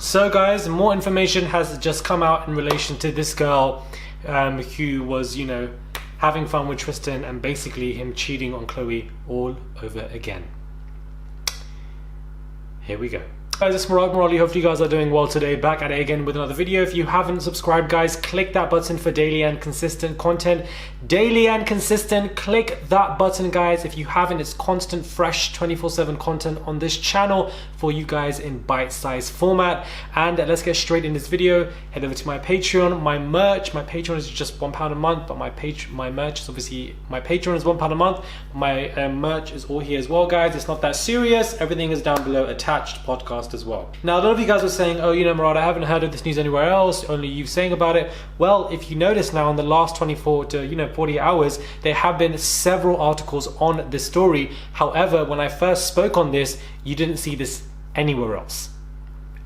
So guys, more information has just come out in relation to this girl who was, you know, having fun with Tristan and basically him cheating on Khloe all over again. Here we go. Guys, it's Morali. Hopefully you guys are doing well today. Back at it again with another video. If you haven't subscribed, guys, click that button for daily and consistent content. Daily and consistent, click that button, guys. If you haven't, it's constant, fresh, 24/7 content on this channel for you guys in bite-sized format. And let's get straight in this video. Head over to my Patreon, my merch. My Patreon is just £1 a month, but my merch is obviously, my Patreon is £1 a month. My merch is all here as well, guys. It's not that serious. Everything is down below, attached podcast as well. Now, a lot of you guys are saying, oh, you know, Murad, I haven't heard of this news anywhere else, only you saying about it. Well, if you notice now, in the last 24 to 48 hours, there have been several articles on this story. However, when I first spoke on this, you didn't see this anywhere else.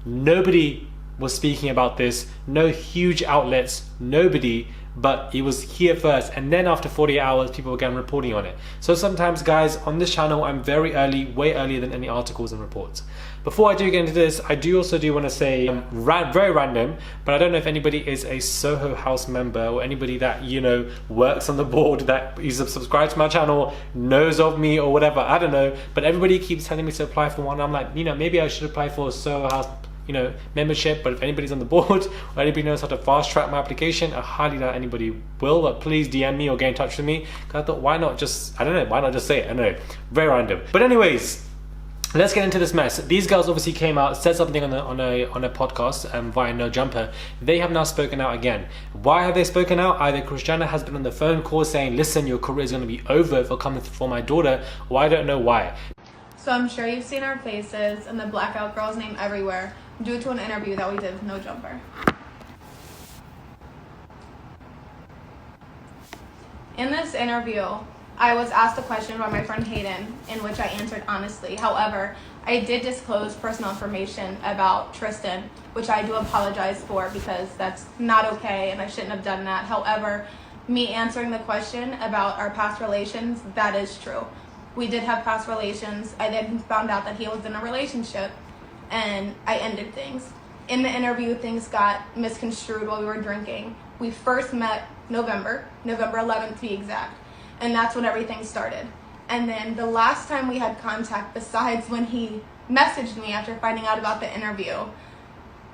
Nobody was speaking about this, no huge outlets, nobody, but it was here first, and then after 48 hours people began reporting on it. So sometimes, guys, on this channel I'm very early, way earlier than any articles and reports. Before I do get into this, I also want to say, very random, but I don't know if anybody is a Soho House member or anybody that, you know, works on the board, that is subscribed to my channel, knows of me or whatever, I don't know, but everybody keeps telling me to apply for one. I'm like, you know, maybe I should apply for a Soho House, you know, membership. But if anybody's on the board or anybody knows how to fast track my application, I highly doubt anybody will, but please DM me or get in touch with me, because I thought, why not just, I don't know, why not just say it? I don't know, very random. But anyways, let's get into this mess. These girls obviously came out, said something on a podcast via No Jumper. They have now spoken out again. Why have they spoken out? Either Christiana has been on the phone call saying, listen, your career is going to be over for coming for my daughter, or I don't know why. So I'm sure you've seen our faces and the blackout girl's name everywhere due to an interview that we did with No Jumper. In this interview, I was asked a question by my friend Hayden, in which I answered honestly. However, I did disclose personal information about Tristan, which I do apologize for, because that's not okay and I shouldn't have done that. However, me answering the question about our past relations, that is true. We did have past relations. I then found out that he was in a relationship and I ended things. In the interview, things got misconstrued while we were drinking. We first met November 11th to be exact. And that's when everything started. And then the last time we had contact, besides when he messaged me after finding out about the interview,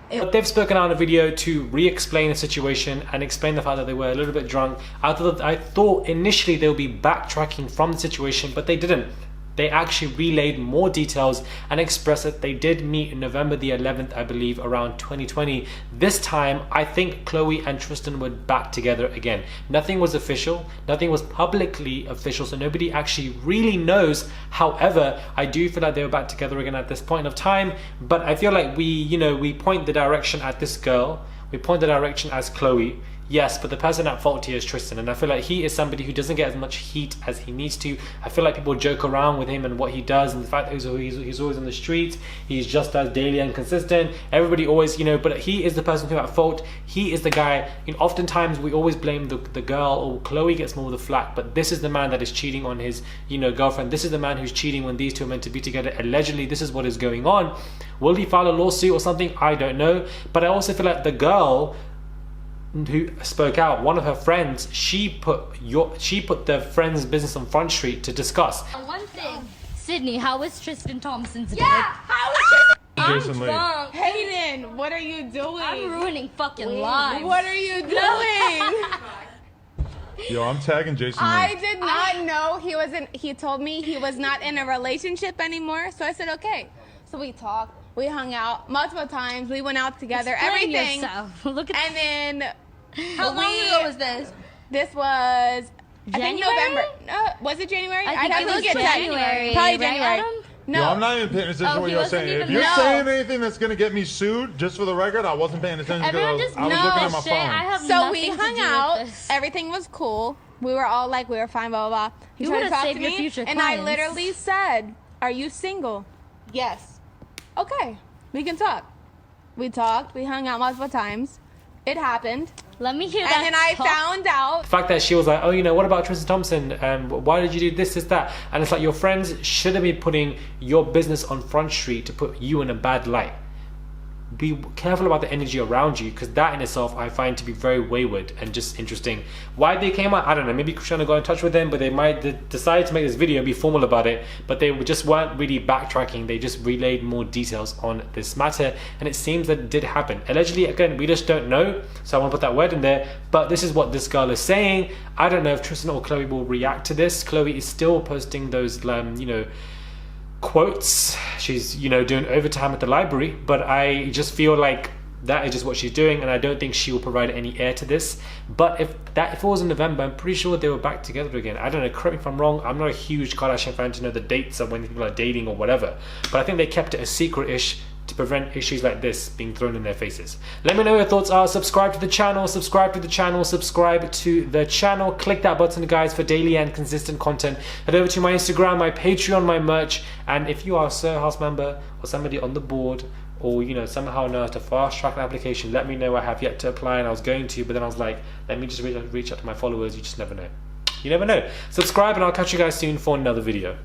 they've spoken out in a video to re-explain the situation and explain the fact that they were a little bit drunk. I thought initially they would be backtracking from the situation, but they didn't. They actually relayed more details and expressed that they did meet in November the 11th, I believe, around 2020. This time, I think Khloe and Tristan were back together again. Nothing was official, nothing was publicly official, so nobody actually really knows. However, I do feel like they were back together again at this point of time, but I feel like we point the direction at this girl, we point the direction as Khloe. Yes, but the person at fault here is Tristan, and I feel like he is somebody who doesn't get as much heat as he needs to. I feel like people joke around with him and what he does, and the fact that he's always on the streets, he's just as daily and consistent. Everybody always, you know, but he is the person who at fault. He is the guy. You know, oftentimes we always blame the girl, or Khloe gets more of the flack, but this is the man that is cheating on his, you know, girlfriend. This is the man who's cheating when these two are meant to be together. Allegedly, this is what is going on. Will he file a lawsuit or something? I don't know. But I also feel like the girl who spoke out, one of her friends, she put the friend's business on Front Street to discuss. One thing, Sydney, how is Tristan Thompson today? yeah, how is I'm drunk. Hayden, what are you doing? I'm ruining fucking lives. What are you doing? Yo, I'm tagging Jason. I did not know he wasn't. He told me he was not in a relationship anymore. So I said, okay. So we talked. We hung out multiple times. We went out together. Explain everything. yourself. Look at And then how long ago was this? This was I think January? November. No, was it January? I think it was January. Probably right, January. Adam? No. Yo, I'm not even paying attention to what he you're wasn't saying. If even you're there. saying anything that's gonna get me sued, just for the record, I wasn't paying attention Everyone because just I was knows looking at my shit. phone. I have So nothing we to hung do out. with this. Everything was cool. We were all like, we were fine, blah, blah, blah. He You tried to would've talk saved to your me, future and I clients. literally said, are you single? Yes. Okay, we can talk. We talked. We hung out multiple times. It happened. Let me hear that. And then I talk. found out. The fact that she was like, oh, you know, what about Tristan Thompson? Why did you do this, that? And it's like, your friends shouldn't be putting your business on Front Street to put you in a bad light. be careful about the energy around you, because that in itself I find to be very wayward and just interesting. Why they came out, I don't know. Maybe Cristiano got in touch with them, but they might decide to make this video and be formal about it, but they just weren't really backtracking. They just relayed more details on this matter, and it seems that it did happen. Allegedly, again, we just don't know, so I want to put that word in there, but this is what this girl is saying. I don't know if Tristan or Khloe will react to this. Khloe is still posting those you know, quotes. She's, you know, doing overtime at the library, but I just feel like that is just what she's doing, and I don't think she will provide any air to this. But if it was in November, I'm pretty sure they were back together again. I don't know, correct me if I'm wrong. I'm not a huge Kardashian fan to know the dates of when people are dating or whatever, but I think they kept it a secret-ish to prevent issues like this being thrown in their faces. Let me know what your thoughts are. Subscribe to the channel, subscribe to the channel, subscribe to the channel. Click that button, guys, for daily and consistent content. Head over to my Instagram, my Patreon, my merch, and if you are a Sir House member or somebody on the board, or you know, somehow know how to fast track an application, let me know. I have yet to apply, and I was going to, but then I was like, let me just reach out to my followers. You just never know. You never know. Subscribe, and I'll catch you guys soon for another video.